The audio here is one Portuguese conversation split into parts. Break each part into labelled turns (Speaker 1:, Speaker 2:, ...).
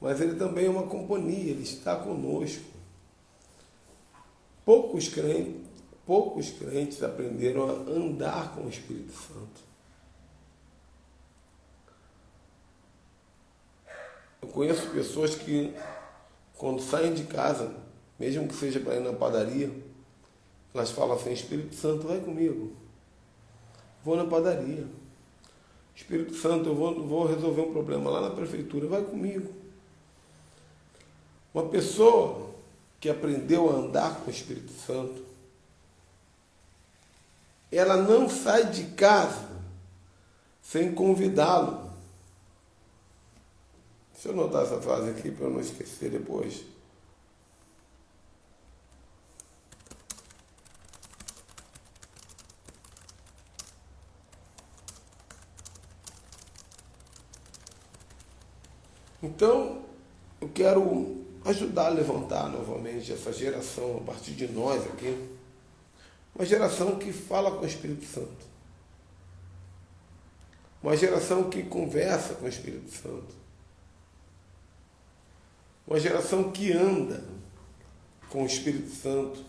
Speaker 1: mas ele também é uma companhia, ele está conosco. Poucos crentes aprenderam a andar com o Espírito Santo. Eu conheço pessoas que, quando saem de casa, mesmo que seja para ir na padaria, elas falam assim: Espírito Santo, vai comigo. Vou na padaria. Espírito Santo, eu vou resolver um problema lá na prefeitura, vai comigo. Uma pessoa que aprendeu a andar com o Espírito Santo, ela não sai de casa sem convidá-lo. Deixa eu anotar essa frase aqui para eu não esquecer depois. Então, eu quero ajudar a levantar novamente essa geração, a partir de nós aqui, uma geração que fala com o Espírito Santo, uma geração que conversa com o Espírito Santo, uma geração que anda com o Espírito Santo.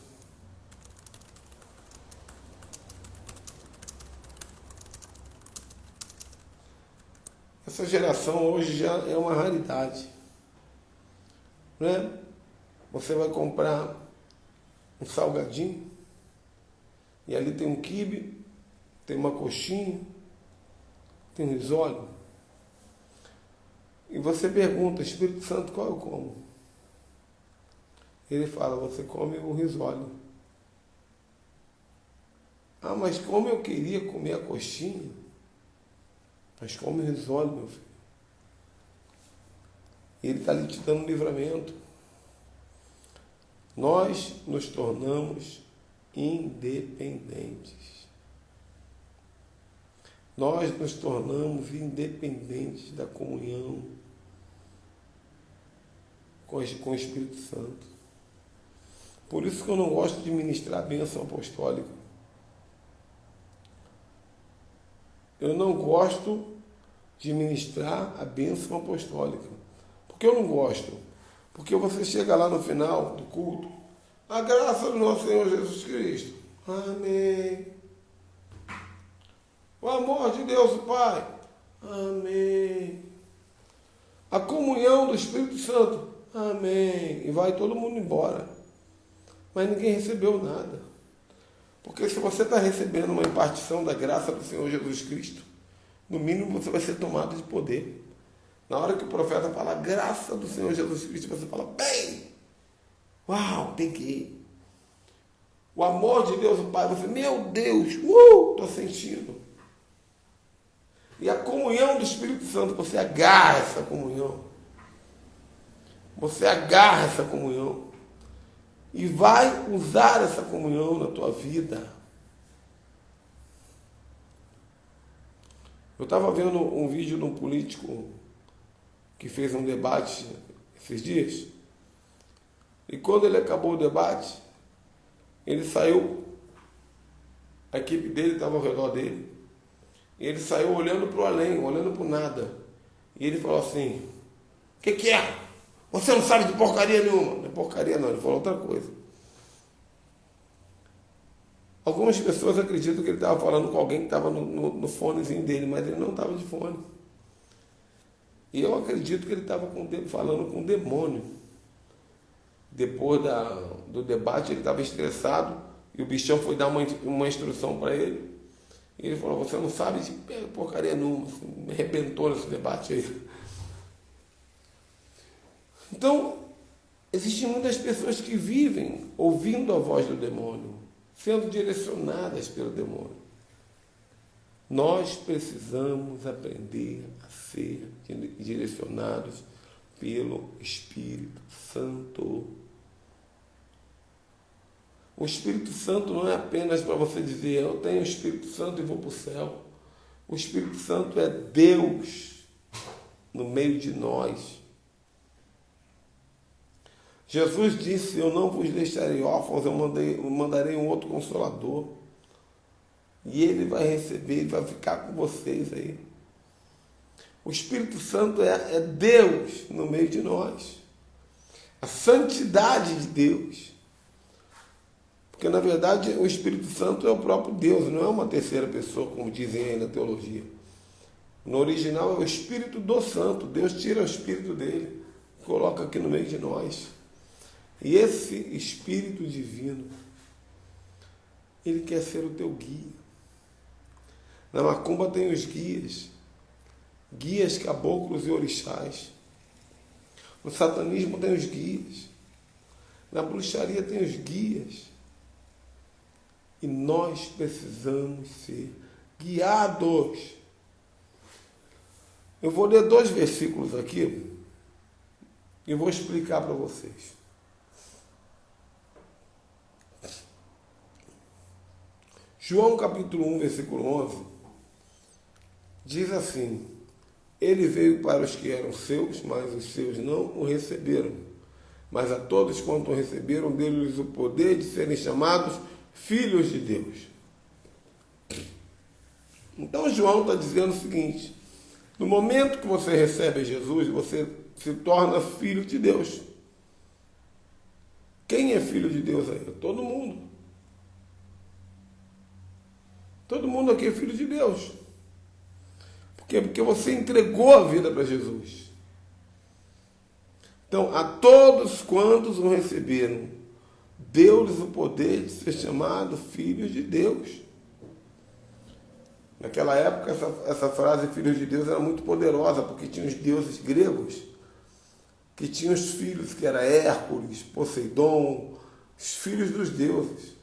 Speaker 1: Essa geração hoje já é uma raridade, né? Você vai comprar um salgadinho e ali tem um quibe, tem uma coxinha, tem um risole. E você pergunta: Espírito Santo, qual eu como? Ele fala: você come o risole. Ah, mas como eu queria comer a coxinha. Mas come o risole, meu filho. Ele está ali te dando um livramento. Nós nos tornamos independentes. Nós nos tornamos independentes da comunhão com o Espírito Santo. Por isso que eu não gosto de ministrar a bênção apostólica. Eu não gosto de ministrar a bênção apostólica. Por que eu não gosto? Porque você chega lá no final do culto: a graça do nosso Senhor Jesus Cristo. Amém. O amor de Deus, o Pai. Amém. A comunhão do Espírito Santo. Amém. E vai todo mundo embora. Mas ninguém recebeu nada. Porque se você está recebendo uma impartição da graça do Senhor Jesus Cristo, no mínimo você vai ser tomado de poder. Na hora que o profeta fala a graça do Senhor Jesus Cristo, você fala: bem, uau, tem que ir. O amor de Deus, o Pai, você: meu Deus, estou sentindo. E a comunhão do Espírito Santo, você agarra essa comunhão. Você agarra essa comunhão. E vai usar essa comunhão na tua vida. Eu estava vendo um vídeo de um político que fez um debate esses dias. E quando ele acabou o debate, ele saiu, a equipe dele estava ao redor dele. E ele saiu olhando para o além, olhando para o nada. E ele falou assim: o que é? Você não sabe de porcaria nenhuma. Não é porcaria não, ele falou outra coisa. Algumas pessoas acreditam que ele estava falando com alguém que estava no fonezinho dele, mas ele não estava de fone. E eu acredito que ele estava falando com um demônio. Depois do debate, ele estava estressado e o bichão foi dar uma instrução para ele. E ele falou: você não sabe de porcaria nenhuma. Me arrebentou nesse debate aí. Então, existem muitas pessoas que vivem ouvindo a voz do demônio, sendo direcionadas pelo demônio. Nós precisamos aprender a ser direcionados pelo Espírito Santo. O Espírito Santo não é apenas para você dizer: eu tenho o Espírito Santo e vou para o céu. O Espírito Santo é Deus no meio de nós. Jesus disse: eu não vos deixarei órfãos, eu mandarei um outro Consolador. E ele vai receber, ele vai ficar com vocês aí. O Espírito Santo é Deus no meio de nós. A santidade de Deus. Porque, na verdade, o Espírito Santo é o próprio Deus, não é uma terceira pessoa, como dizem aí na teologia. No original é o Espírito do Santo. Deus tira o Espírito dele, coloca aqui no meio de nós. E esse Espírito divino, ele quer ser o teu guia. Na macumba tem os guias. Guias, caboclos e orixás. No satanismo tem os guias. Na bruxaria tem os guias. E nós precisamos ser guiados. Eu vou ler 2 versículos aqui e vou explicar para vocês. João capítulo 1, versículo 11, diz assim: Ele veio para os que eram seus, mas os seus não o receberam. Mas a todos quanto o receberam, deu-lhes o poder de serem chamados filhos de Deus. Então João está dizendo o seguinte: no momento que você recebe Jesus, você se torna filho de Deus. Quem é filho de Deus aí? Todo mundo. Todo mundo aqui é filho de Deus. Por quê? Porque você entregou a vida para Jesus. Então, a todos quantos o receberam, deu-lhes o poder de ser chamado filhos de Deus. Naquela época, essa frase filhos de Deus era muito poderosa, porque tinha os deuses gregos, que tinham os filhos, que era Hércules, Poseidon, os filhos dos deuses.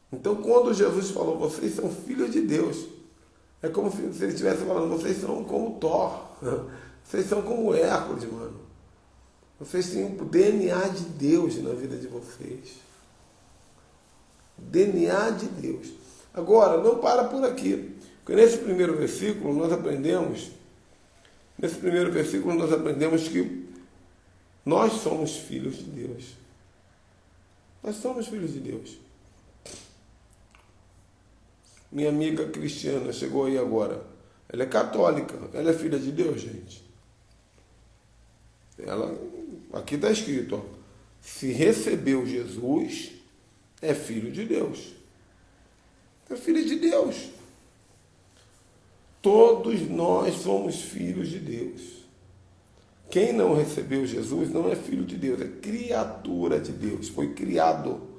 Speaker 1: Então, quando Jesus falou, vocês são filhos de Deus, é como se ele estivesse falando, vocês são como Thor, vocês são como Hércules, mano. Vocês têm o DNA de Deus na vida de vocês. DNA de Deus. Agora, não para por aqui, porque nesse primeiro versículo nós aprendemos que nós somos filhos de Deus. Nós somos filhos de Deus. Minha amiga Cristiana chegou aí agora. Ela é católica. Ela é filha de Deus, gente. Ela, aqui está escrito, ó, se recebeu Jesus, é filho de Deus. É filho de Deus. Todos nós somos filhos de Deus. Quem não recebeu Jesus não é filho de Deus, é criatura de Deus. Foi criado.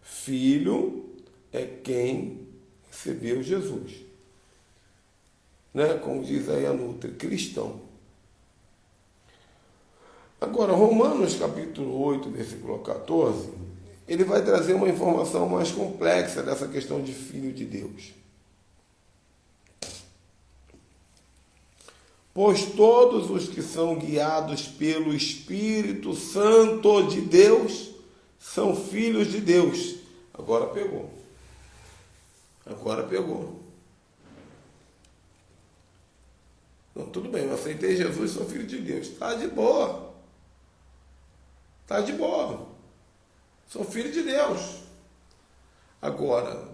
Speaker 1: Filho é quem recebeu Jesus. Né? Como diz aí a Nutri, cristão. Agora, Romanos capítulo 8, versículo 14, ele vai trazer uma informação mais complexa dessa questão de filho de Deus. Pois todos os que são guiados pelo Espírito Santo de Deus são filhos de Deus. Agora pegou. Não, tudo bem, eu aceitei Jesus, sou filho de Deus. Está de boa. Sou filho de Deus. Agora,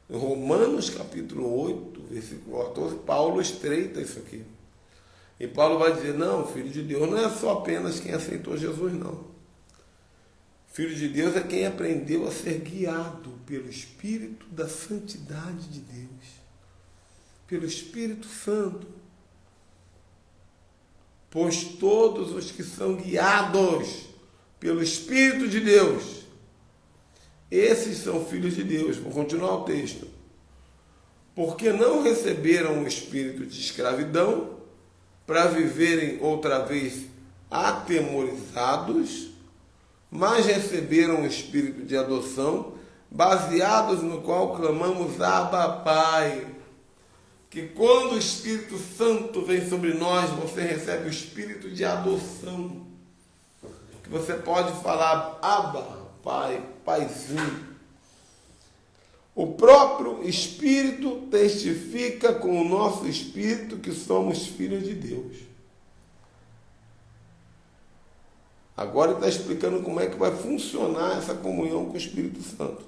Speaker 1: em Romanos capítulo 8, versículo 14, Paulo estreita isso aqui. E Paulo vai dizer, não, filho de Deus não é só apenas quem aceitou Jesus, não. Filho de Deus é quem aprendeu a ser guiado pelo Espírito da santidade de Deus. Pelo Espírito Santo. Pois todos os que são guiados pelo Espírito de Deus, esses são filhos de Deus. Vou continuar o texto. Porque não receberam o espírito de escravidão para viverem outra vez atemorizados, mas receberam o espírito de adoção, baseados no qual clamamos Abba, Pai. Que quando o Espírito Santo vem sobre nós, você recebe o espírito de adoção. Que você pode falar Abba, Pai, Paizinho. O próprio Espírito testifica com o nosso espírito que somos filhos de Deus. Agora ele está explicando como é que vai funcionar essa comunhão com o Espírito Santo.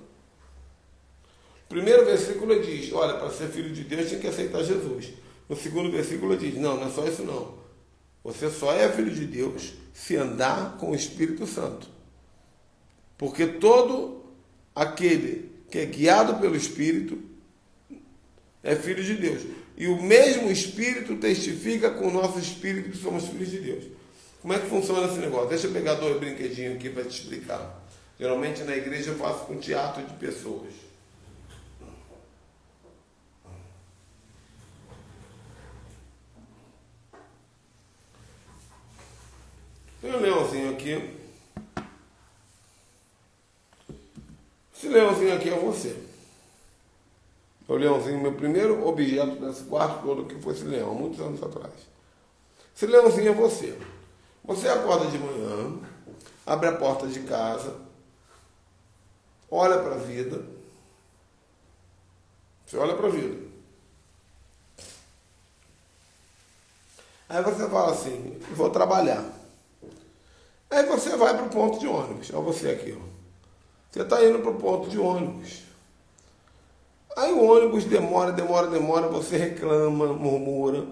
Speaker 1: O primeiro versículo diz, olha, para ser filho de Deus tem que aceitar Jesus. No segundo versículo diz, não é só isso não. Você só é filho de Deus se andar com o Espírito Santo. Porque todo aquele que é guiado pelo Espírito é filho de Deus. E o mesmo Espírito testifica com o nosso Espírito que somos filhos de Deus. Como é que funciona esse negócio? Deixa eu pegar 2 brinquedinhos aqui para te explicar. Geralmente na igreja eu faço com teatro de pessoas. Tem um leãozinho aqui. Esse leãozinho aqui é você. É o leãozinho, meu primeiro objeto desse quarto todo que foi esse leão, há muitos anos atrás. Esse leãozinho é você. Você acorda de manhã, abre a porta de casa, olha para a vida. Você olha para a vida. Aí você fala assim, vou trabalhar. Aí você vai para o ponto de ônibus. Olha você aqui, ó. Você está indo para o ponto de ônibus. Aí o ônibus demora, você reclama, murmura.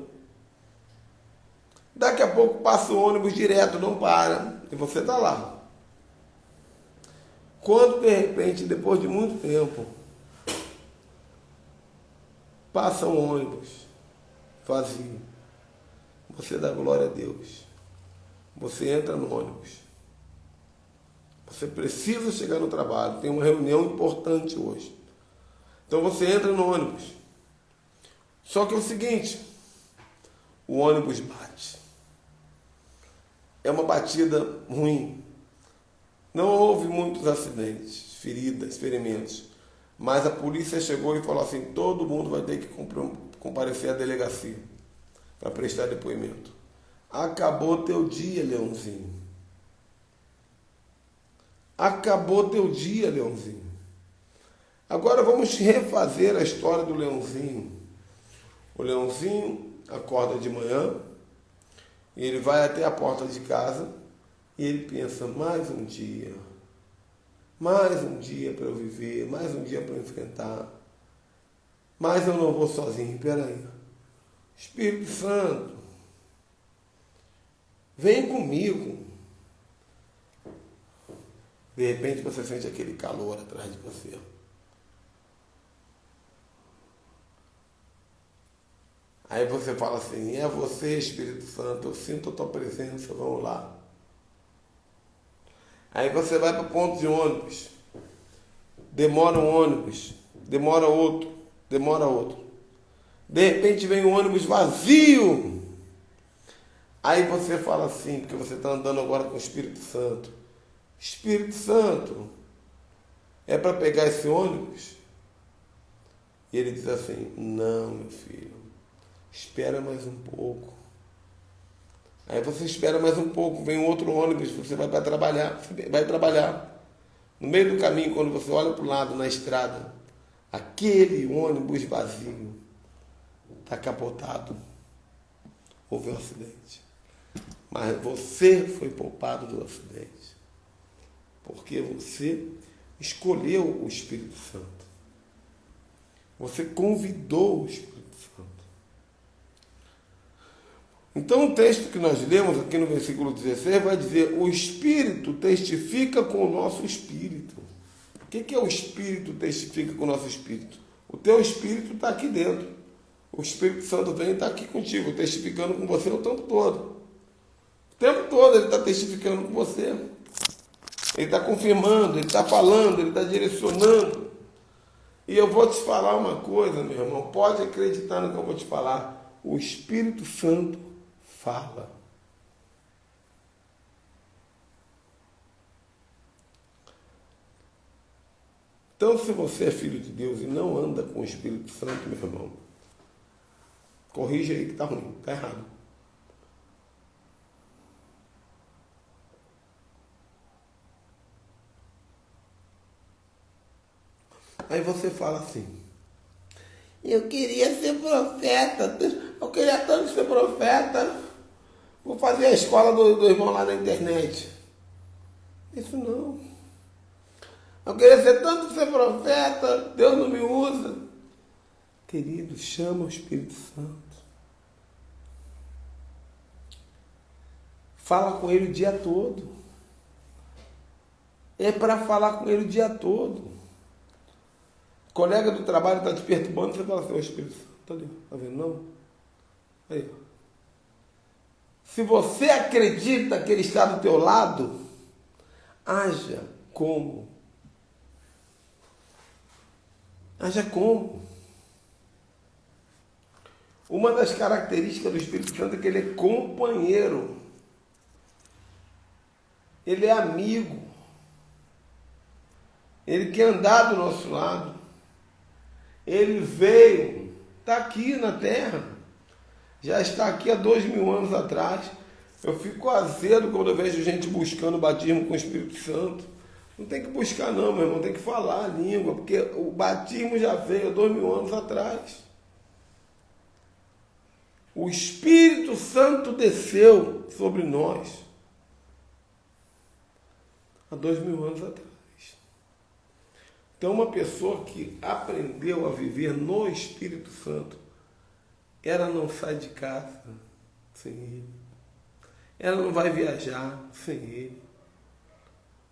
Speaker 1: Daqui a pouco passa o ônibus direto, não para, e você está lá. Quando de repente, depois de muito tempo, passa um ônibus vazio, você dá glória a Deus. Você entra no ônibus. Você precisa chegar no trabalho, tem uma reunião importante hoje. Então você entra no ônibus. Só que é o seguinte, o ônibus bate. É uma batida ruim. Não houve muitos acidentes, feridas, ferimentos. Mas a polícia chegou e falou assim, todo mundo vai ter que comparecer à delegacia para prestar depoimento. Acabou teu dia, leãozinho. Acabou teu dia, leãozinho. Agora vamos refazer a história do leãozinho. O leãozinho acorda de manhã, e ele vai até a porta de casa e ele pensa, mais um dia para eu viver, mais um dia para eu enfrentar. Mas eu não vou sozinho, peraí. Espírito Santo, vem comigo. De repente você sente aquele calor atrás de você. Aí você fala assim, é você, Espírito Santo, eu sinto a tua presença, vamos lá. Aí você vai para o ponto de ônibus, demora um ônibus, demora outro. De repente vem um ônibus vazio. Aí você fala assim, porque você está andando agora com o Espírito Santo. Espírito Santo, é para pegar esse ônibus? E ele diz assim, não, meu filho. Espera mais um pouco. Aí você espera mais um pouco, vem um outro ônibus, você vai para trabalhar, vai trabalhar. No meio do caminho, quando você olha para o lado, na estrada, aquele ônibus vazio está capotado. Houve um acidente. Mas você foi poupado do acidente. Porque você escolheu o Espírito Santo. Você convidou o Espírito Santo. Então o texto que nós lemos aqui no versículo 16 vai dizer, o Espírito testifica com o nosso Espírito. O que é o Espírito testifica com o nosso Espírito? O teu Espírito está aqui dentro. O Espírito Santo vem e está aqui contigo, testificando com você o tempo todo. O tempo todo ele está testificando com você. Ele está confirmando, ele está falando, ele está direcionando. E eu vou te falar uma coisa, meu irmão, pode acreditar no que eu vou te falar. O Espírito Santo fala. Então, se você é filho de Deus e não anda com o Espírito Santo, meu irmão, corrige aí que está ruim, está errado. Aí você fala assim, eu queria ser profeta, eu queria tanto ser profeta, vou fazer a escola do irmão lá na internet. Isso não. Eu queria ser tanto ser profeta, Deus não me usa. Querido, chama o Espírito Santo. Fala com ele o dia todo. É para falar com ele o dia todo. O colega do trabalho está te perturbando, você fala assim, ô Espírito Santo, tá ali, tá vendo não? Aí. Se você acredita que ele está do teu lado, haja como. Haja como. Uma das características do Espírito Santo é que ele é companheiro. Ele é amigo. Ele quer andar do nosso lado. Ele veio, está aqui na terra. Já está aqui há 2000 anos atrás. Eu fico azedo quando eu vejo gente buscando o batismo com o Espírito Santo. Não tem que buscar não, meu irmão. Tem que falar a língua. Porque o batismo já veio há 2000 anos atrás. O Espírito Santo desceu sobre nós há 2000 anos atrás. Então, uma pessoa que aprendeu a viver no Espírito Santo, ela não sai de casa sem ele. Ela não vai viajar sem ele.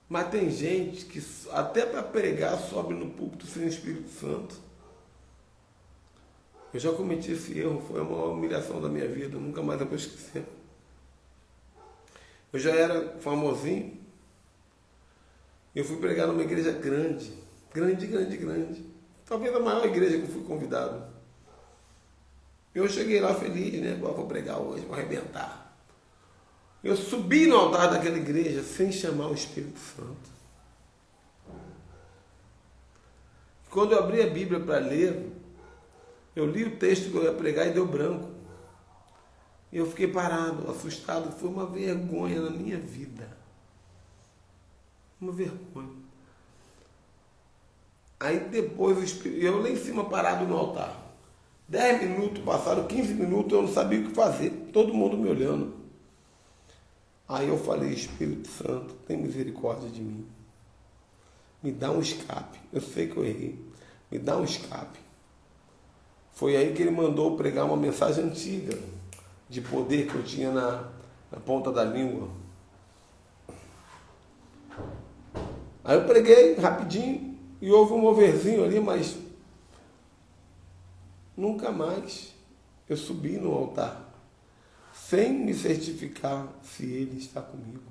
Speaker 1: Mas tem gente que até para pregar sobe no púlpito sem o Espírito Santo. Eu já cometi esse erro, foi a maior humilhação da minha vida, nunca mais eu vou esquecer. Eu já era famosinho, eu fui pregar numa igreja grande. Grande. Talvez a maior igreja que eu fui convidado. Eu cheguei lá feliz, né? Vou pregar hoje, vou arrebentar. Eu subi no altar daquela igreja sem chamar o Espírito Santo. Quando eu abri a Bíblia para ler, eu li o texto que eu ia pregar e deu branco. E eu fiquei parado, assustado. Foi uma vergonha na minha vida. Uma vergonha. Aí depois, eu lá em cima parado no altar. 10 minutos passaram, 15 minutos, eu não sabia o que fazer. Todo mundo me olhando. Aí eu falei, Espírito Santo, tem misericórdia de mim. Me dá um escape. Eu sei que eu errei. Me dá um escape. Foi aí que ele mandou pregar uma mensagem antiga, de poder que eu tinha na ponta da língua. Aí eu preguei rapidinho. E houve um moverzinho ali, mas nunca mais eu subi no altar, sem me certificar se ele está comigo.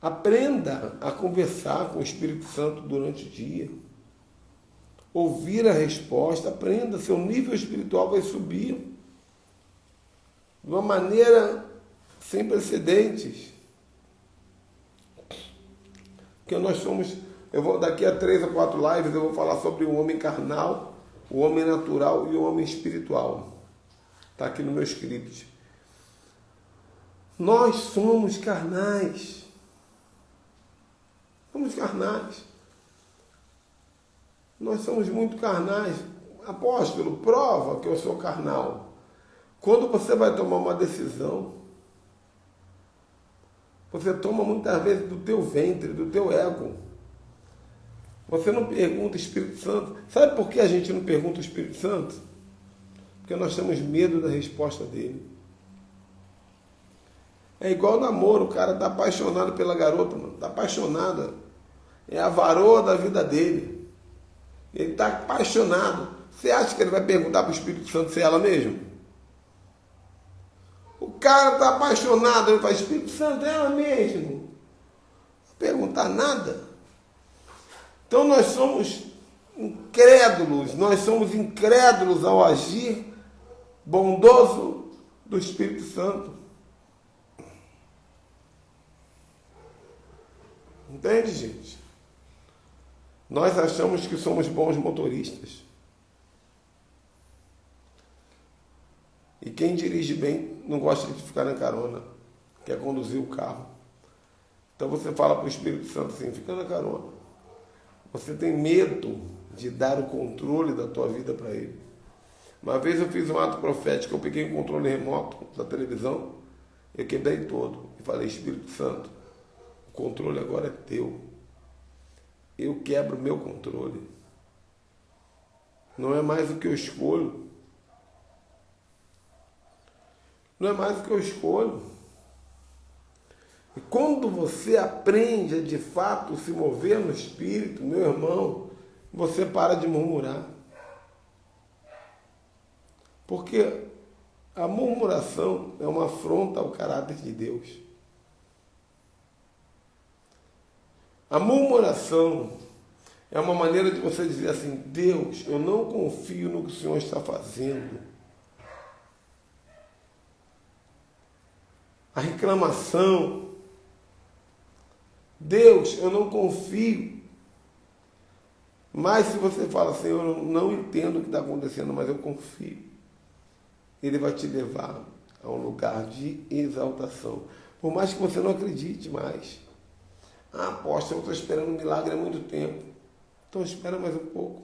Speaker 1: Aprenda a conversar com o Espírito Santo durante o dia. Ouvir a resposta, aprenda, seu nível espiritual vai subir de uma maneira sem precedentes. Porque nós somos, daqui a 3 ou 4 lives eu vou falar sobre o homem carnal, o homem natural e o homem espiritual. Está aqui no meu script. Nós somos carnais. Somos carnais. Nós somos muito carnais. Apóstolo, prova que eu sou carnal. Quando você vai tomar uma decisão, você toma muitas vezes do teu ventre, do teu ego. Você não pergunta o Espírito Santo. Sabe por que a gente não pergunta o Espírito Santo? Porque nós temos medo da resposta dele. É igual namoro, o cara está apaixonado pela garota, mano. Está apaixonada. É a varoa da vida dele. Ele está apaixonado. Você acha que ele vai perguntar para o Espírito Santo se é ela mesmo? O cara está apaixonado, ele fala, Espírito Santo, é ela mesmo. Não perguntar nada. Então nós somos incrédulos ao agir bondoso do Espírito Santo. Entende, gente? Nós achamos que somos bons motoristas. E quem dirige bem não gosta de ficar na carona, quer conduzir o carro. Então você fala para o Espírito Santo assim, fica na carona. Você tem medo de dar o controle da tua vida para ele. Uma vez eu fiz um ato profético, eu peguei um controle remoto da televisão, eu quebrei todo e falei, Espírito Santo, o controle agora é teu. Eu quebro o meu controle. Não é mais o que eu escolho. Não é mais o que eu escolho. E quando você aprende a de fato se mover no Espírito, meu irmão, você para de murmurar. Porque a murmuração é uma afronta ao caráter de Deus. A murmuração é uma maneira de você dizer assim: Deus, eu não confio no que o Senhor está fazendo. A reclamação: Deus, eu não confio. Mas se você fala assim: eu não entendo o que está acontecendo, mas eu confio, Ele vai te levar a um lugar de exaltação. Por mais que você não acredite mais. Ah, apóstolo, eu estou esperando um milagre há muito tempo. Então espera mais um pouco.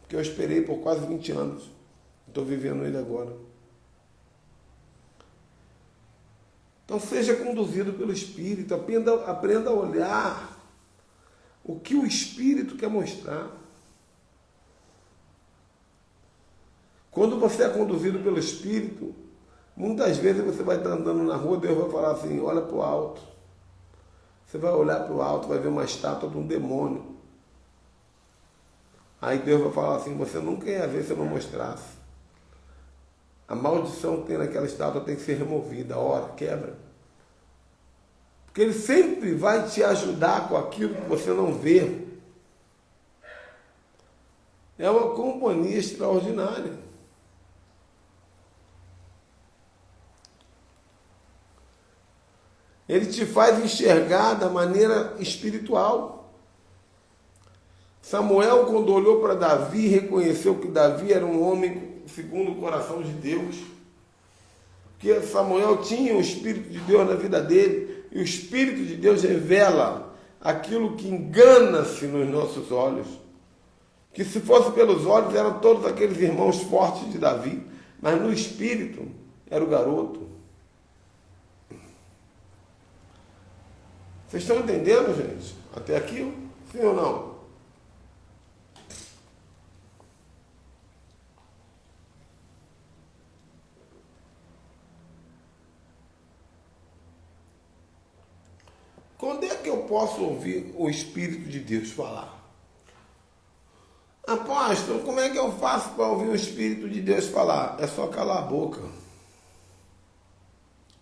Speaker 1: Porque eu esperei por quase 20 anos. Estou vivendo ele agora. Então seja conduzido pelo Espírito. Aprenda a olhar o que o Espírito quer mostrar. Quando você é conduzido pelo Espírito, muitas vezes você vai estar andando na rua, Deus vai falar assim: olha para o alto. Você vai olhar para o alto, vai ver uma estátua de um demônio. Aí Deus vai falar assim: você nunca ia ver se eu não mostrasse. A maldição que tem naquela estátua tem que ser removida. Ora, quebra. Porque Ele sempre vai te ajudar com aquilo que você não vê. É uma companhia extraordinária. Ele te faz enxergar da maneira espiritual. Samuel, quando olhou para Davi, reconheceu que Davi era um homem segundo o coração de Deus. Porque Samuel tinha o Espírito de Deus na vida dele. E o Espírito de Deus revela aquilo que engana-se nos nossos olhos. Que se fosse pelos olhos, eram todos aqueles irmãos fortes de Davi. Mas no Espírito, era o garoto. Vocês estão entendendo, gente? Até aqui? Sim ou não? Quando é que eu posso ouvir o Espírito de Deus falar? Apóstolo, como é que eu faço para ouvir o Espírito de Deus falar? É só calar a boca.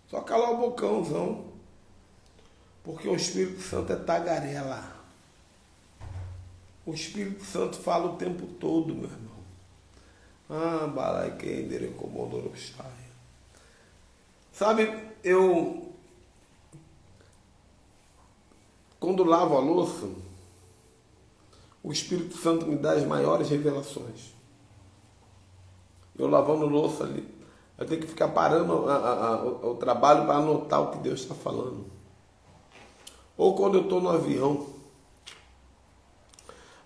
Speaker 1: Só calar o bocãozão. Porque o Espírito Santo é tagarela. O Espírito Santo fala o tempo todo, meu irmão. Ah, balai kendere komodoroshai. Sabe, quando lavo a louça, o Espírito Santo me dá as maiores revelações. Eu lavando louça ali, eu tenho que ficar parando o trabalho para anotar o que Deus está falando. Ou quando eu estou no avião.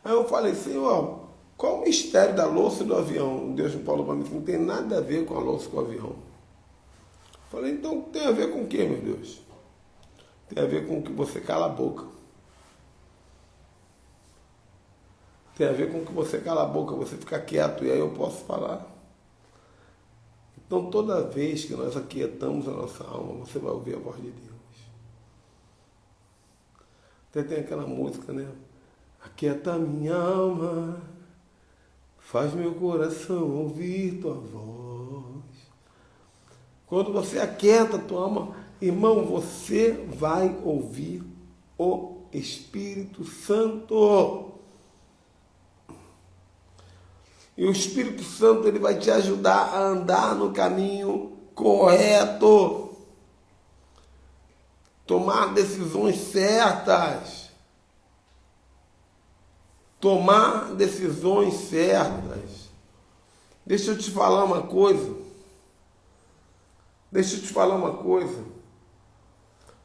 Speaker 1: Aí eu falei, Senhor, qual o mistério da louça e do avião? Deus me falou para mim que não tem nada a ver com a louça e com o avião. Eu falei, então tem a ver com o quê, meu Deus? Tem a ver com que você cala a boca. Tem a ver com que você cala a boca, você fica quieto, e aí eu posso falar. Então toda vez que nós aquietamos a nossa alma, você vai ouvir a voz de Deus. Até tem aquela música, né? Aquieta minha alma, faz meu coração ouvir tua voz. Quando você aquieta a tua alma, irmão, você vai ouvir o Espírito Santo. E o Espírito Santo, ele vai te ajudar a andar no caminho correto. Tomar decisões certas. Tomar decisões certas. Deixa eu te falar uma coisa.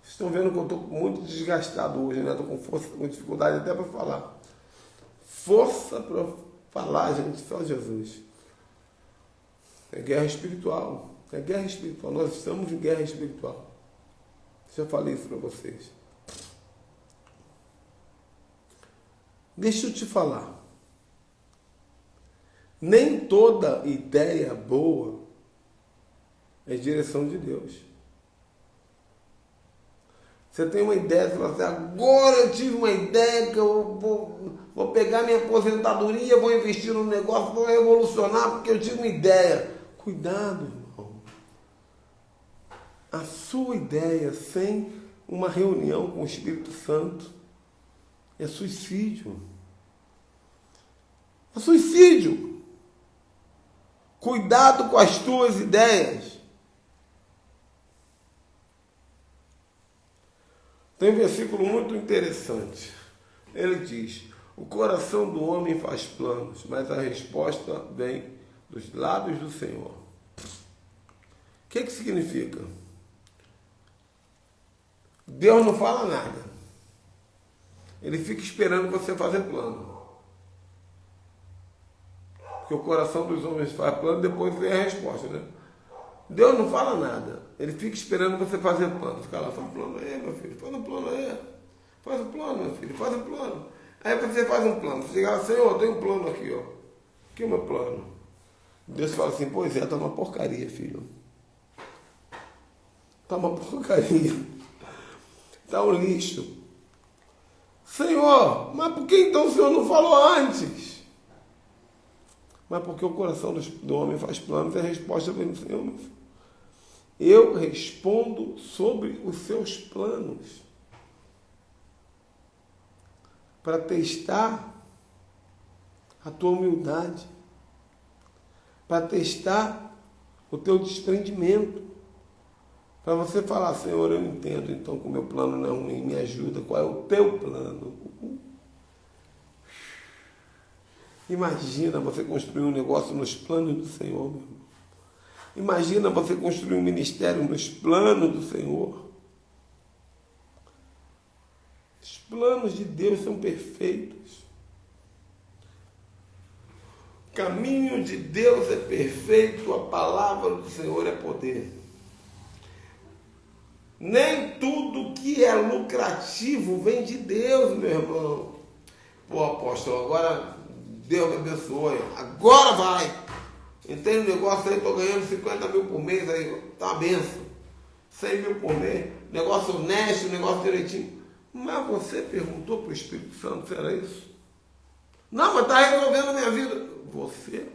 Speaker 1: Vocês estão vendo que eu estou muito desgastado hoje, né? Estou com força, com dificuldade até para falar. Força para falar, gente, só Jesus. É guerra espiritual. É guerra espiritual. Nós estamos em guerra espiritual. Já falei isso para vocês. Deixa eu te falar. Nem toda ideia boa É direção de Deus. Você tem uma ideia, você fala assim, agora eu tive uma ideia que eu vou pegar minha aposentadoria, vou investir num negócio, vou revolucionar porque eu tive uma ideia. Cuidado, irmão. A sua ideia sem uma reunião com o Espírito Santo é suicídio. É suicídio. Cuidado com as tuas ideias. Tem um versículo muito interessante. Ele diz, o coração do homem faz planos, mas a resposta vem dos lábios do Senhor. O que significa? Deus não fala nada. Ele fica esperando você fazer plano. Porque o coração dos homens faz plano, depois vem a resposta, né? Deus não fala nada. Ele fica esperando você fazer plano. Fica lá, faz um plano aí, meu filho. Faz um plano aí. Faz um plano, meu filho. Faz um plano. Aí você faz um plano. Você chega lá, Senhor, tem um plano aqui, ó. Aqui é o meu plano. Deus fala assim, pois é, tá uma porcaria, filho. Tá uma porcaria. Tá um lixo. Senhor, mas por que então o Senhor não falou antes? Mas porque o coração do homem faz planos e a resposta vem do Senhor, meu filho. Eu respondo sobre os seus planos para testar a tua humildade, para testar o teu desprendimento, para você falar, Senhor, eu entendo, então que o meu plano não é ruim, me ajuda, qual é o teu plano? Imagina você construir um negócio nos planos do Senhor, meu irmão. Imagina você construir um ministério nos planos do Senhor. Os planos de Deus são perfeitos. O caminho de Deus é perfeito, a palavra do Senhor é poder. Nem tudo que é lucrativo vem de Deus, meu irmão. Pô, apóstolo, agora Deus me abençoe. Agora vai. Entrei no negócio aí, estou ganhando 50 mil por mês, aí tá uma benção. 100 mil por mês, negócio honesto, negócio direitinho. Mas você perguntou para o Espírito Santo se era isso? Não, mas está resolvendo a minha vida. Você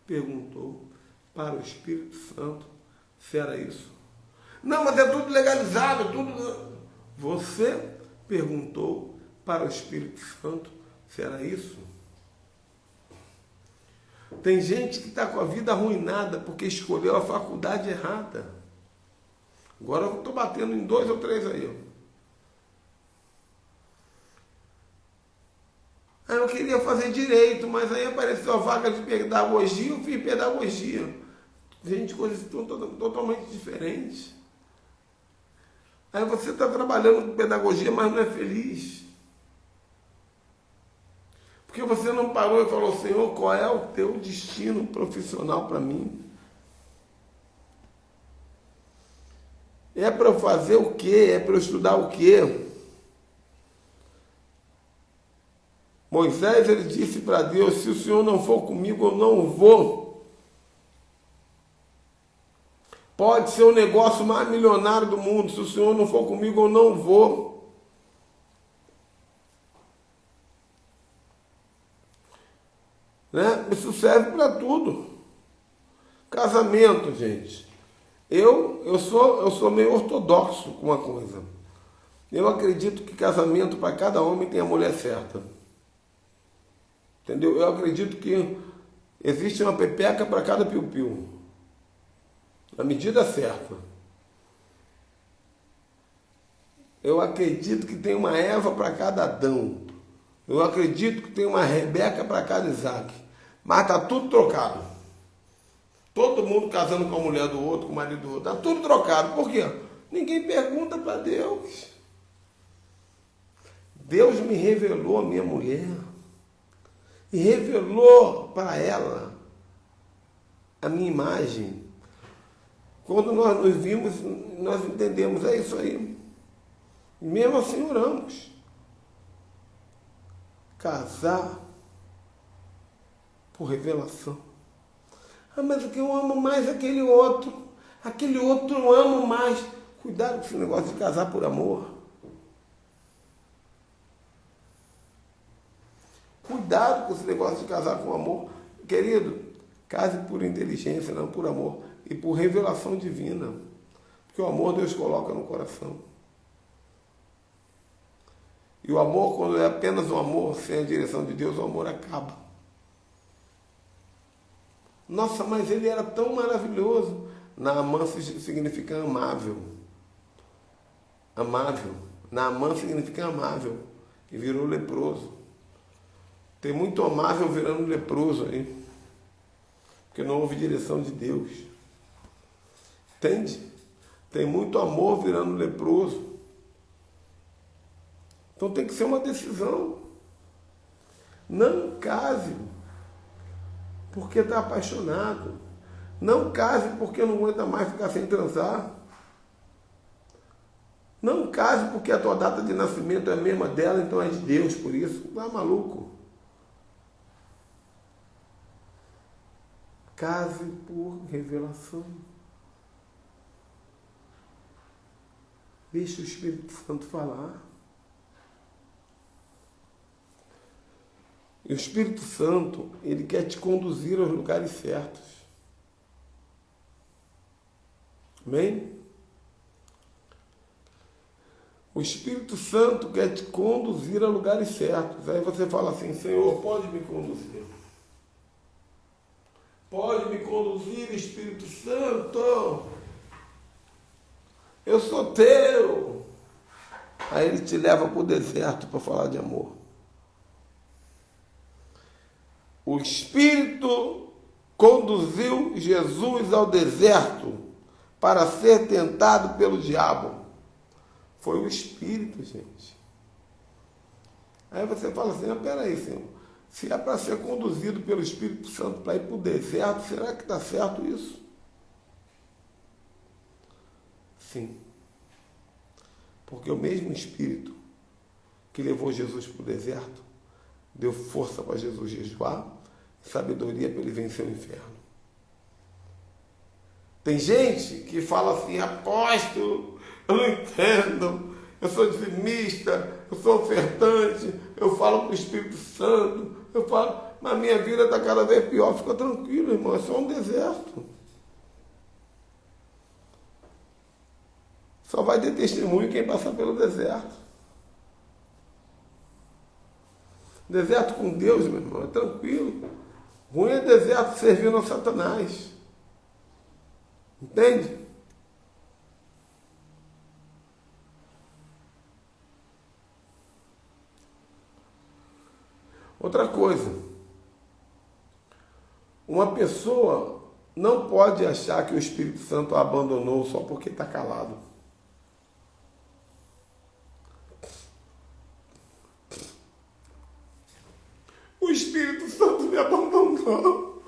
Speaker 1: perguntou para o Espírito Santo se era isso? Não, mas é tudo legalizado, tudo... Você perguntou para o Espírito Santo se era isso? Tem gente que está com a vida arruinada porque escolheu a faculdade errada. Agora eu estou batendo em 2 ou 3 aí. Aí eu queria fazer direito, mas aí apareceu a vaga de pedagogia, eu fiz pedagogia. Gente, coisas totalmente diferentes. Aí você está trabalhando com pedagogia, mas não é feliz. Porque você não parou e falou, Senhor, qual é o teu destino profissional para mim? É para eu fazer o quê? É para eu estudar o quê? Moisés, ele disse para Deus, se o Senhor não for comigo, eu não vou. Pode ser o negócio mais milionário do mundo, se o Senhor não for comigo, eu não vou. Né? Isso serve para tudo. Casamento, gente. Eu sou meio ortodoxo com uma coisa. Eu acredito que casamento para cada homem tem a mulher certa. Entendeu? Eu acredito que existe uma pepeca para cada piu-piu. Na medida certa. Eu acredito que tem uma Eva para cada Adão. Eu acredito que tem uma Rebeca para cada Isaac. Mas está tudo trocado. Todo mundo casando com a mulher do outro, com o marido do outro. Está tudo trocado. Por quê? Ninguém pergunta para Deus. Deus me revelou a minha mulher. E revelou para ela a minha imagem. Quando nós nos vimos, nós entendemos, é isso aí. Mesmo assim oramos. Casar por revelação. Ah, mas o que eu amo mais aquele outro. Aquele outro eu amo mais. Cuidado com esse negócio de casar por amor. Cuidado com esse negócio de casar com amor. Querido, case por inteligência, não por amor. E por revelação divina. Porque o amor Deus coloca no coração. E o amor, quando é apenas um amor, sem a direção de Deus, o amor acaba. Nossa, mas ele era tão maravilhoso. Naamã significa amável. Amável. Naamã significa amável. E virou leproso. Tem muito amável virando leproso aí. Porque não houve direção de Deus. Entende? Tem muito amor virando leproso. Então tem que ser uma decisão. Não case porque está apaixonado. Não case porque não aguenta mais ficar sem transar. Não case porque a tua data de nascimento é a mesma dela, então é de Deus por isso. Tá maluco? Case por revelação. Deixe o Espírito Santo falar. E o Espírito Santo, ele quer te conduzir aos lugares certos. Amém? O Espírito Santo quer te conduzir a lugares certos. Aí você fala assim, Senhor, pode me conduzir. Pode me conduzir, Espírito Santo. Eu sou teu. Aí ele te leva para o deserto para falar de amor. O Espírito conduziu Jesus ao deserto para ser tentado pelo diabo. Foi o Espírito, gente. Aí você fala assim, peraí, Senhor, se é para ser conduzido pelo Espírito Santo para ir para o deserto, será que está certo isso? Sim. Porque o mesmo Espírito que levou Jesus para o deserto, deu força para Jesus jejuar, sabedoria para ele vencer o inferno. Tem gente que fala assim, apóstolo, eu não entendo, eu sou dizimista, eu sou ofertante, eu falo para o Espírito Santo, eu falo, mas minha vida está cada vez pior. Fica tranquilo, irmão, é só um deserto. Só vai ter testemunho quem passar pelo deserto. Deserto com Deus, meu irmão, é tranquilo. Ruim é deserto servindo a Satanás. Entende? Outra coisa. Uma pessoa não pode achar que o Espírito Santo a abandonou só porque está calado. O Espírito Santo me abandonou.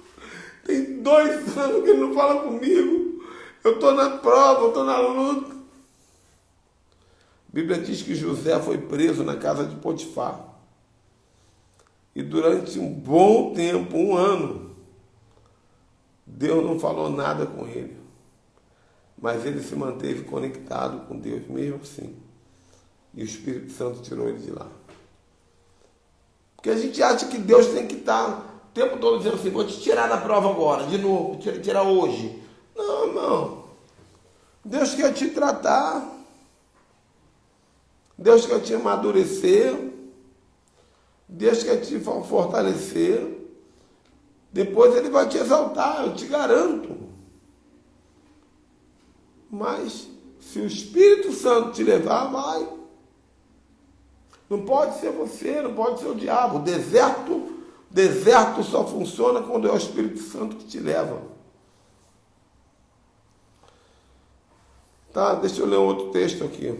Speaker 1: Tem 2 anos que ele não fala comigo. Eu estou na prova, eu estou na luta. A Bíblia diz que José foi preso na casa de Potifar. E durante um bom tempo, 1 ano, Deus não falou nada com ele. Mas ele se manteve conectado com Deus mesmo assim. E o Espírito Santo tirou ele de lá. Porque a gente acha que Deus tem que estar o tempo todo dizendo assim, vou te tirar da prova agora, de novo, tirar hoje. Não, irmão. Deus quer te tratar. Deus quer te amadurecer. Deus quer te fortalecer. Depois ele vai te exaltar, eu te garanto. Mas se o Espírito Santo te levar, vai. Não pode ser você, não pode ser o diabo. O deserto só funciona quando é o Espírito Santo que te leva. Tá, deixa eu ler outro texto aqui.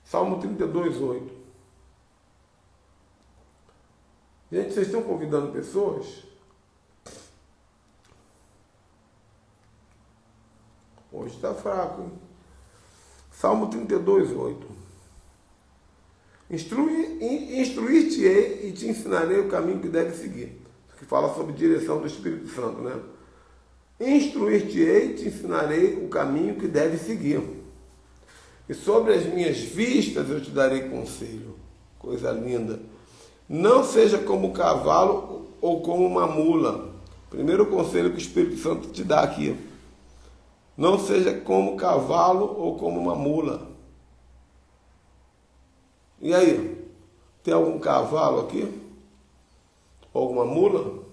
Speaker 1: Salmo 32, 8. Gente, vocês estão convidando pessoas? Hoje está fraco, hein? Salmo 32, 8. Instruir-te-ei e te ensinarei o caminho que deve seguir. Que fala sobre direção do Espírito Santo, né? Instruir-te-ei, te ensinarei o caminho que deves seguir. E sobre as minhas vistas eu te darei conselho. Coisa linda. Não seja como um cavalo ou como uma mula. Primeiro conselho que o Espírito Santo te dá aqui. Não seja como um cavalo ou como uma mula. E aí? Tem algum cavalo aqui? Ou alguma mula?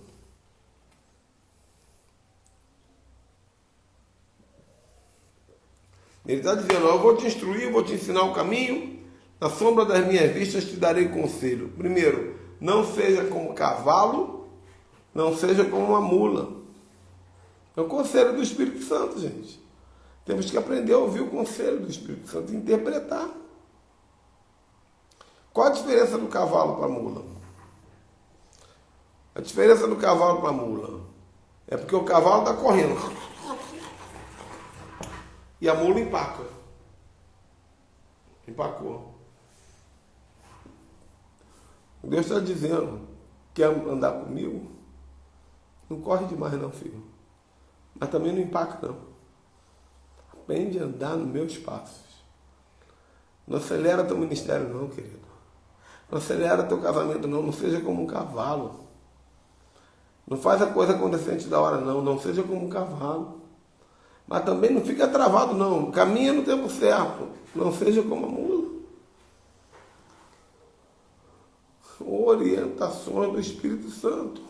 Speaker 1: Ele está dizendo, eu vou te instruir, vou te ensinar o caminho, na sombra das minhas vistas te darei conselho. Primeiro, não seja como cavalo, não seja como uma mula. É o conselho do Espírito Santo, gente. Temos que aprender a ouvir o conselho do Espírito Santo e interpretar. Qual a diferença do cavalo para a mula? A diferença do cavalo para a mula é porque o cavalo está correndo. E a mula empaca. Empacou. Deus está dizendo, quer andar comigo? Não corre demais não, filho. Mas também não empaca não. Aprende a andar nos meus passos. Não acelera teu ministério não, querido. Não acelera teu casamento não. Não seja como um cavalo. Não faz a coisa acontecer antes da hora não. Não seja como um cavalo. Mas também não fica travado não. Caminha no tempo certo. Não seja como a mula. Orientações do Espírito Santo.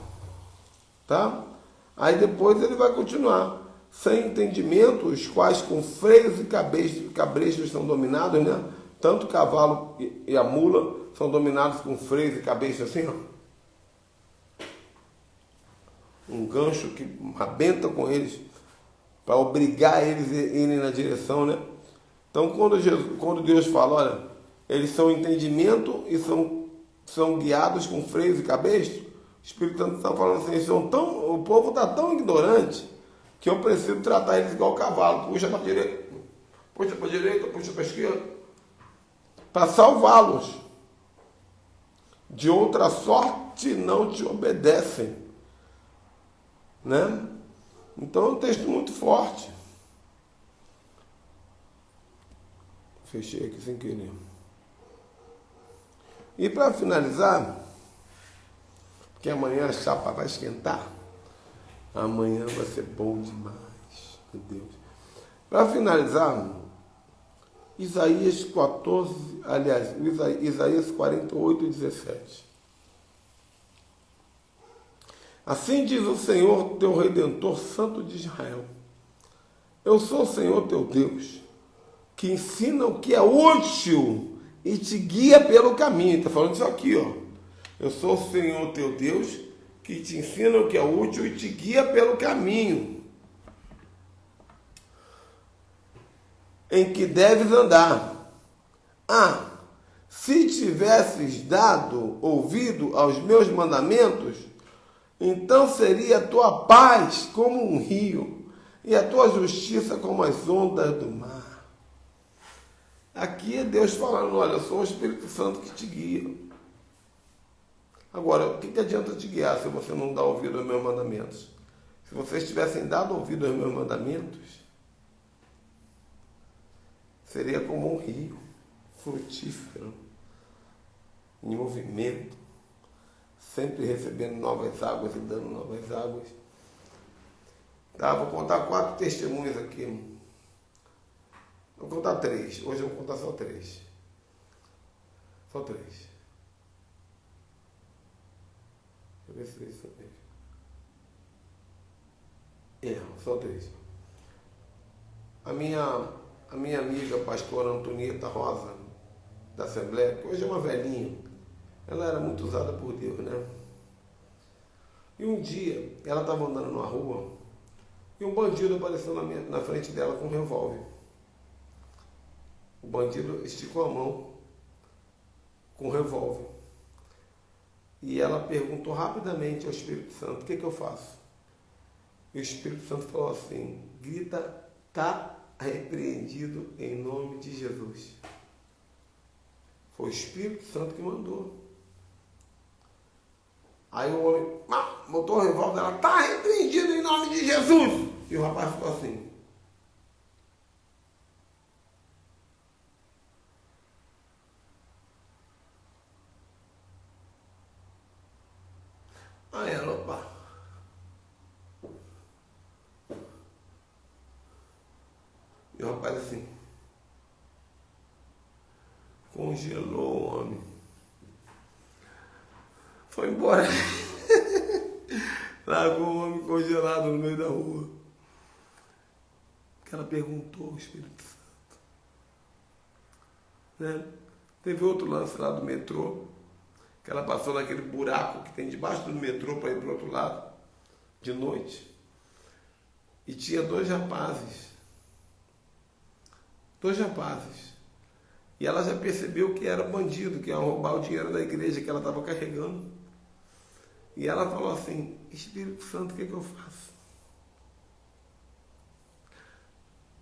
Speaker 1: Tá? Aí depois ele vai continuar. Sem entendimento, os quais com freios e cabrechos são dominados, né? Tanto o cavalo e a mula são dominados com freios e cabrechos assim, ó. Um gancho que arrebenta com eles para obrigar eles a irem na direção, né? Então, quando Deus fala, olha, eles são entendimento e são guiados com freios e cabestos, o Espírito Santo está falando assim, o povo está tão ignorante que eu preciso tratar eles igual cavalo, puxa para a direita, puxa para a esquerda, para salvá-los. De outra sorte não te obedecem. Né? Então é um texto muito forte. Fechei aqui sem querer. E para finalizar, porque amanhã a chapa vai esquentar. Amanhã vai ser bom demais. Meu Deus. Para finalizar, Isaías 14, aliás, Isaías 48, 17. Assim diz o Senhor, teu Redentor, Santo de Israel. Eu sou o Senhor teu Deus, que ensina o que é útil e te guia pelo caminho. Está falando isso aqui, ó. Eu sou o Senhor teu Deus, que te ensina o que é útil e te guia pelo caminho em que deves andar. Se tivesses dado ouvido aos meus mandamentos, então seria a tua paz como um rio e a tua justiça como as ondas do mar. Aqui é Deus falando, olha, eu sou o Espírito Santo que te guia. Agora, o que adianta te guiar se você não dá ouvido aos meus mandamentos? Se vocês tivessem dado ouvido aos meus mandamentos, seria como um rio frutífero, em movimento, sempre recebendo novas águas e dando novas águas. Tá, vou contar 4 testemunhos aqui. Vou contar 3. Hoje eu vou contar só 3. Só 3. Deixa eu ver se é isso mesmo. Só 3. A minha amiga, pastora Antonieta Rosa, da Assembleia, que hoje é uma velhinha, ela era muito usada por Deus, né? E um dia, ela estava andando numa rua e um bandido apareceu na frente dela com um revólver. O bandido esticou a mão com o revólver. E ela perguntou rapidamente ao Espírito Santo, o que eu faço? E o Espírito Santo falou assim, grita, está repreendido em nome de Jesus. Foi o Espírito Santo que mandou. Aí o homem botou o revólver, ela está repreendido em nome de Jesus. E o rapaz ficou assim. Aí ela, opa. E o rapaz assim. Congelou o homem. Foi embora. Largou o homem congelado no meio da rua. Que ela perguntou ao Espírito Santo. Né? Teve outro lance lá do metrô. Que ela passou naquele buraco que tem debaixo do metrô para ir para o outro lado. De noite. E tinha dois rapazes. E ela já percebeu que era bandido, que ia roubar o dinheiro da igreja que ela estava carregando. E ela falou assim, Espírito Santo, o que eu faço?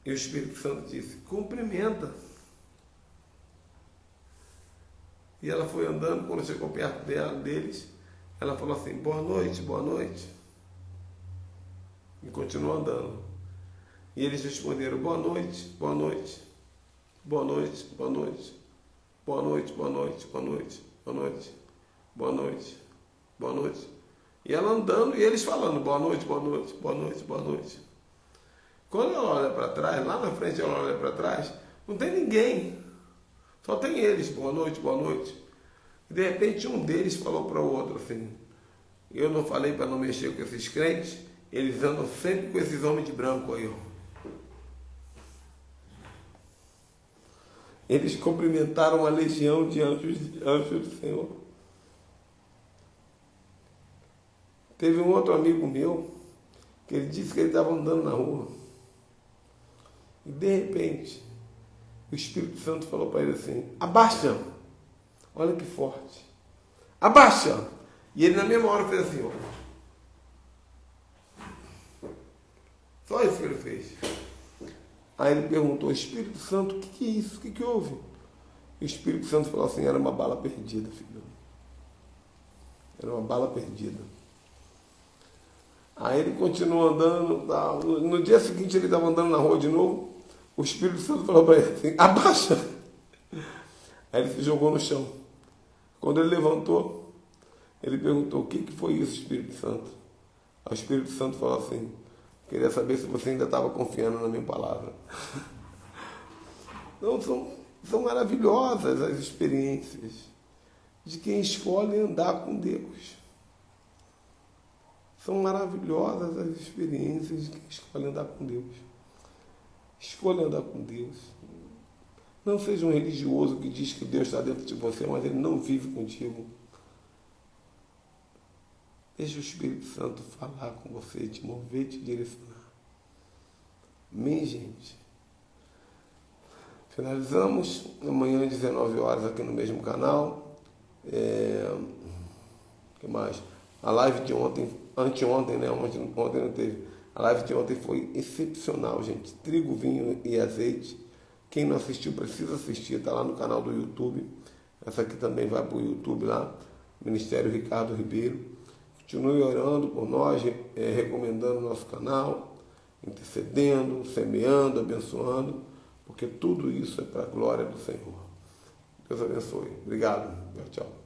Speaker 1: E o Espírito Santo disse, cumprimenta. E ela foi andando, quando chegou perto deles, ela falou assim, boa noite, boa noite. E continuou andando. E eles responderam, boa noite, boa noite. Boa noite, boa noite. Boa noite, boa noite, boa noite, boa noite. Boa noite, boa noite. E ela andando e eles falando, boa noite, boa noite, boa noite, boa noite. Quando ela olha para trás, lá na frente ela olha para trás, não tem ninguém. Só tem eles, boa noite, boa noite. E de repente um deles falou para o outro assim, eu não falei para não mexer com esses crentes, eles andam sempre com esses homens de branco aí, ó. Eles cumprimentaram a legião de anjos do Senhor. Teve um outro amigo meu, que ele disse que ele estava andando na rua. E de repente, o Espírito Santo falou para ele assim, abaixa! Olha que forte. Abaixa! E ele na mesma hora fez assim, ó. Só isso que ele fez. Aí ele perguntou, Espírito Santo, o que é isso? O que houve? E o Espírito Santo falou assim, era uma bala perdida, filho. Era uma bala perdida. Aí ele continuou andando, tá? No dia seguinte ele estava andando na rua de novo, o Espírito Santo falou para ele assim, abaixa! Aí ele se jogou no chão. Quando ele levantou, ele perguntou, o que foi isso, Espírito Santo? Aí o Espírito Santo falou assim, queria saber se você ainda estava confiando na minha palavra. Então, são maravilhosas as experiências de quem escolhe andar com Deus. São maravilhosas as experiências de quem escolhe andar com Deus. Escolha andar com Deus. Não seja um religioso que diz que Deus está dentro de você, mas ele não vive contigo. Deixa o Espírito Santo falar com você, te mover, te direcionar. Amém, gente? Finalizamos amanhã às 19 horas aqui no mesmo canal. O que mais? A live de ontem, anteontem, né? Ontem não teve. A live de ontem foi excepcional, gente. Trigo, vinho e azeite. Quem não assistiu precisa assistir, está lá no canal do YouTube. Essa aqui também vai para o YouTube lá, Ministério Ricardo Ribeiro. Continue orando por nós, recomendando o nosso canal, intercedendo, semeando, abençoando, porque tudo isso é para a glória do Senhor. Deus abençoe. Obrigado. Tchau, tchau.